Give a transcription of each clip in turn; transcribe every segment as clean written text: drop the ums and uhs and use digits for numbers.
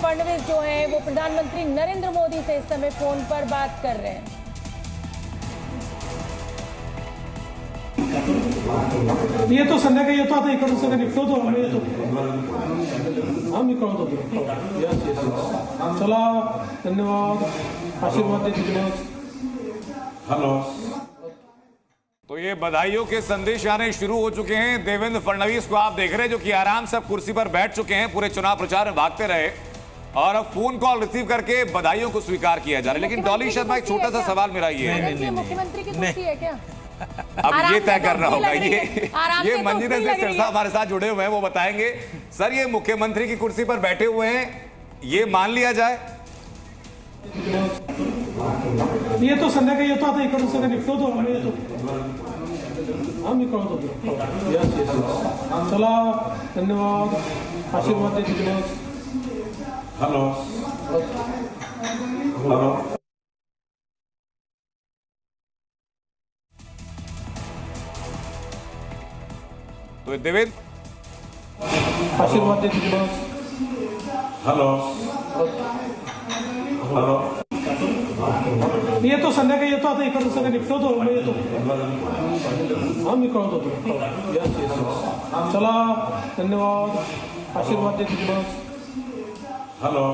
फडणवीस जो है वो प्रधानमंत्री नरेंद्र मोदी से इस समय फोन पर बात कर रहे हैं। ये तो संध्याकाळी येतो, आता इकडून सगळं निघतो आम्ही येतो, आम्ही कळवतो. चला, धन्यवाद, आशीर्वाद दीजिए. हेलो। तो ये बधाइयों के संदेश आने शुरू हो चुके हैं। देवेंद्र फडणवीस को आप देख रहे हैं जो कि आराम से कुर्सी पर बैठ चुके हैं, पूरे चुनाव प्रचार में भागते रहे और अब फोन कॉल रिसीव करके बधाइयों को स्वीकार किया जा रहा है। लेकिन डॉली शर्मा, एक छोटा सा सवाल मेरा ये है, मुख्यमंत्री की कुर्सी है क्या? अब ये तय करना होगा। ये मंजिंदर सिंह सिरसा हमारे साथ जुड़े हुए हैं, वो बताएंगे। सर, ये मुख्यमंत्री की कुर्सी पर बैठे हुए हैं, ये मान लिया जाए? ये तो संध्याकाळी येतो, आता इकडून सगळं निघतो आम्ही येतो, आम्ही कळवतो. चला, धन्यवाद, आशीर्वाद दीजिए. हेलो। हेलो। तो देवेंद्र, आशीर्वाद दीजिए. हेलो। हेलो। ये तो संध्याकाळी येतो, आता इकडून सगळं निघतो आम्ही येतो, आम्ही कळवतो. चला, धन्यवाद, आशीर्वाद दीजिए. हेलो।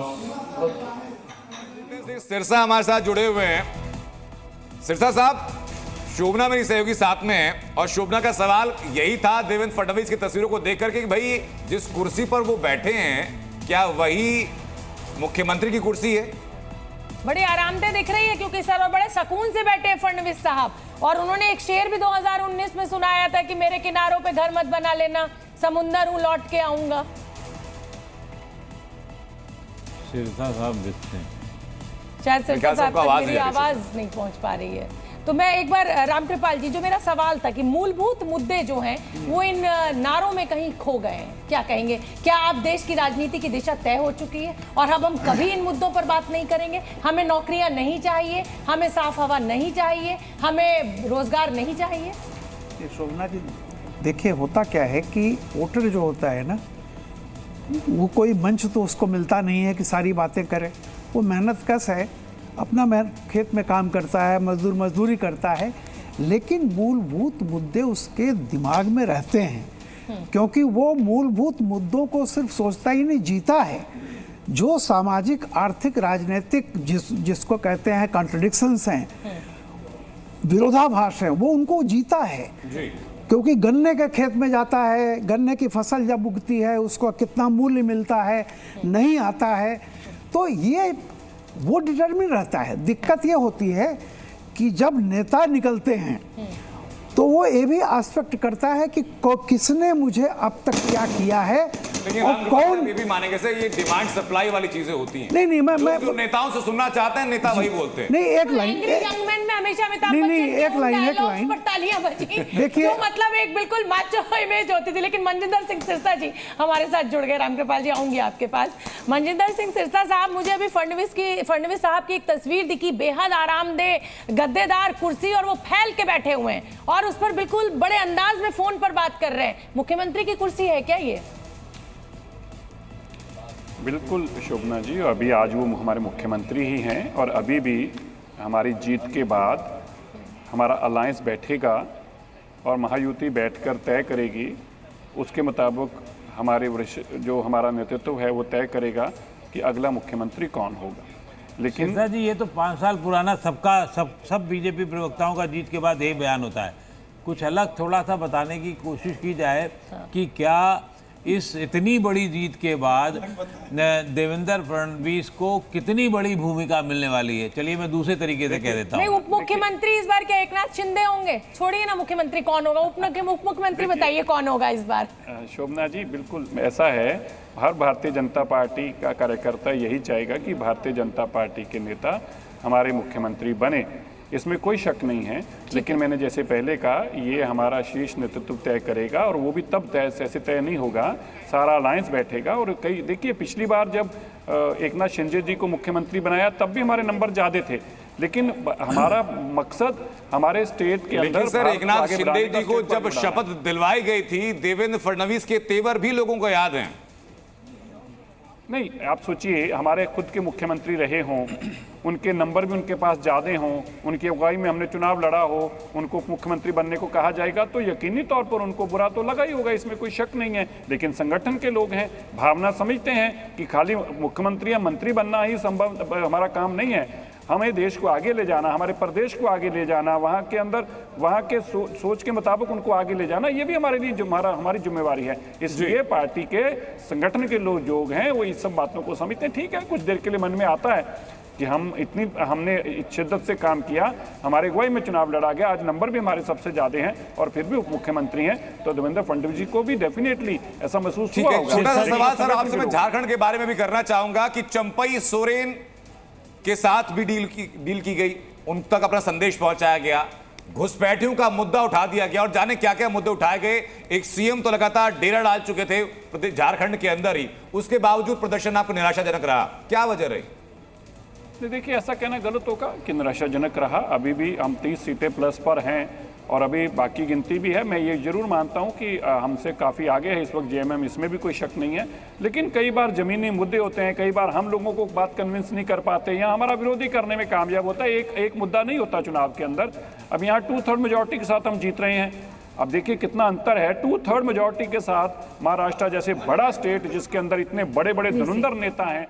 सिरसा हमारे साथ जुड़े हुए हैं। सिरसा साहब, शोभना मेरी सहयोगी साथ में है और शोभना का सवाल यही था देवेंद्र फडणवीस की तस्वीरों को देख करके कि भाई जिस कुर्सी पर वो बैठे हैं क्या वही मुख्यमंत्री की कुर्सी है? बड़ी आरामदेह दिख रही है क्योंकि इस बार बड़े सुकून से बैठे हैं फडणवीस साहब। और उन्होंने एक शेर भी 2019 में सुनाया था कि मेरे किनारों पे घर मत बना लेना, समुंदर हूं लौट के आऊंगा। सिरसा साहब दिखते हैं, शायद सिरसा साहब तक मेरी आवाज नहीं पहुंच पा रही है। तो मैं एक बार रामकृपाल जी, जो मेरा सवाल था कि मूलभूत मुद्दे जो हैं वो इन नारों में कहीं खो गए हैं, क्या कहेंगे? क्या आप देश की राजनीति की दिशा तय हो चुकी है और अब हम कभी इन मुद्दों पर बात नहीं करेंगे? हमें नौकरियां नहीं चाहिए, हमें साफ हवा नहीं चाहिए, हमें रोजगार नहीं चाहिए? शोभना जी, देखिए होता क्या है कि वोटर जो होता है ना, वो कोई मंच तो उसको मिलता नहीं है कि सारी बातें करे। वो मेहनत कश है, अपना खेत में काम करता है, मजदूरी करता है, लेकिन मूलभूत मुद्दे उसके दिमाग में रहते हैं क्योंकि वो मूलभूत मुद्दों को सिर्फ सोचता ही नहीं, जीता है। जो सामाजिक, आर्थिक, राजनीतिक जिसको कहते हैं कॉन्ट्रडिक्शंस हैं, विरोधाभास हैं, वो उनको जीता है। क्योंकि गन्ने के खेत में जाता है, गन्ने की फसल जब उगती है उसको कितना मूल्य मिलता है, नहीं आता है, तो ये वो डिटरमिन रहता है। दिक्कत ये होती है कि जब नेता निकलते हैं तो वो ये भी एस्पेक्ट करता है कि किसने मुझे अब तक क्या किया है और कौन। ये भी मानेंगे सर, ये डिमांड सप्लाई वाली चीजें होती हैं। नहीं, मैं जो नेताओं से सुनना चाहते हैं नेता वही बोलते हैं। नहीं, एक लाइन, देखिए, मतलब एक बिल्कुल माचो इमेज होती थी। लेकिन मंजिंदर सिंह सिरसा जी हमारे साथ जुड़ गए। रामकृपाल जी, आऊंगी आपके पास। मंजिंदर सिंह सिरसा साहब, मुझे अभी फडणवीस साहब की एक तस्वीर दिखी, बेहद आरामदेह गद्देदार कुर्सी और वो फैल के बैठे हुए हैं और उस पर बिल्कुल बड़े अंदाज में फोन पर बात कर रहे हैं। मुख्यमंत्री की कुर्सी है क्या ये? बिल्कुल शोभना जी, अभी आज वो हमारे मुख्यमंत्री ही हैं और अभी भी हमारी जीत के बाद हमारा अलायंस बैठेगा और महायुति बैठकर तय करेगी। उसके मुताबिक हमारे जो हमारा नेतृत्व है वो तय करेगा कि अगला मुख्यमंत्री कौन होगा। लेकिन सिरसा जी, ये तो 5 साल पुराना सब बीजेपी प्रवक्ताओं का जीत के बाद यही बयान होता है। कुछ अलग थोड़ा सा बताने की कोशिश की जाए कि क्या इस इतनी बड़ी जीत के बाद देवेंद्र फडणवीस को कितनी बड़ी भूमिका मिलने वाली है? चलिए मैं दूसरे तरीके से कह देता हूँ। उप मुख्यमंत्री इस बार क्या एकनाथ शिंदे होंगे? छोड़िए ना मुख्यमंत्री कौन होगा, उप मुख्यमंत्री बताइए कौन होगा इस बार? शोभना जी, बिल्कुल ऐसा है। हर भारतीय जनता पार्टी का कार्यकर्ता यही चाहेगा कि भारतीय जनता पार्टी के नेता हमारे मुख्यमंत्री बने, इसमें कोई शक नहीं है। लेकिन मैंने जैसे पहले कहा, ये हमारा शीर्ष नेतृत्व तय करेगा और वो भी तब ऐसे तय नहीं होगा, सारा अलायंस बैठेगा। और कई देखिए, पिछली बार जब एकनाथ शिंदे जी को मुख्यमंत्री बनाया तब भी हमारे नंबर ज़्यादा थे, लेकिन हमारा मकसद हमारे स्टेट के अंदर। सर, एकनाथ शिंदे जी को जब शपथ दिलवाई गई थी, देवेंद्र फडणवीस के तेवर भी लोगों को याद हैं। नहीं, आप सोचिए हमारे खुद के मुख्यमंत्री रहे हों, उनके नंबर भी उनके पास ज़्यादा हों, उनकी अगुवाई में हमने चुनाव लड़ा हो, उनको मुख्यमंत्री बनने को कहा जाएगा तो यकीनी तौर पर उनको बुरा तो लगा ही होगा, इसमें कोई शक नहीं है। लेकिन संगठन के लोग हैं, भावना समझते हैं कि खाली मुख्यमंत्री या मंत्री बनना ही संभव हमारा काम नहीं है। हमें देश को आगे ले जाना, हमारे प्रदेश को आगे ले जाना, वहाँ के अंदर वहाँ के सोच के मुताबिक उनको आगे ले जाना, ये भी हमारे लिए हमारी जिम्मेवारी है। इसलिए पार्टी के संगठन के लोग हैं वो इस सब बातों को समझते हैं। ठीक है, कुछ देर के लिए मन में आता है कि हमने शिद्दत से काम किया, हमारे अगुवाई में चुनाव लड़ा गया, आज नंबर भी हमारे सबसे ज्यादा हैं और फिर भी उप मुख्यमंत्री हैं, तो देवेंद्र फडणवीस जी को भी डेफिनेटली ऐसा महसूस हुआ होगा। छोटा सा सवाल सर आपसे मैं झारखंड के बारे में भी करना चाहूंगा कि चंपई सोरेन के साथ भी डील की गई, उन तक अपना संदेश पहुंचाया गया, घुसपैठियों का मुद्दा उठा दिया गया और जाने क्या क्या मुद्दे उठाए गए। एक सीएम तो लगातार डेरा डाल चुके थे झारखंड के अंदर ही, उसके बावजूद प्रदर्शन आपको निराशाजनक रहा, क्या वजह रही? देखिए, ऐसा कहना गलत होगा कि निराशाजनक रहा। अभी भी हम 30 सीटें प्लस पर हैं और अभी बाकी गिनती भी है। मैं ये जरूर मानता हूँ कि हमसे काफ़ी आगे है इस वक्त जेएमएम, इसमें भी कोई शक नहीं है। लेकिन कई बार ज़मीनी मुद्दे होते हैं, कई बार हम लोगों को बात कन्विंस नहीं कर पाते या हमारा विरोधी करने में कामयाब होता है। एक मुद्दा नहीं होता चुनाव के अंदर। अब यहाँ 2/3 मेजॉरिटी के साथ हम जीत रहे हैं। अब देखिए कितना अंतर है 2/3 मेजॉरिटी के साथ महाराष्ट्र जैसे बड़ा स्टेट जिसके अंदर इतने बड़े बड़े धुरंधर नेता हैं।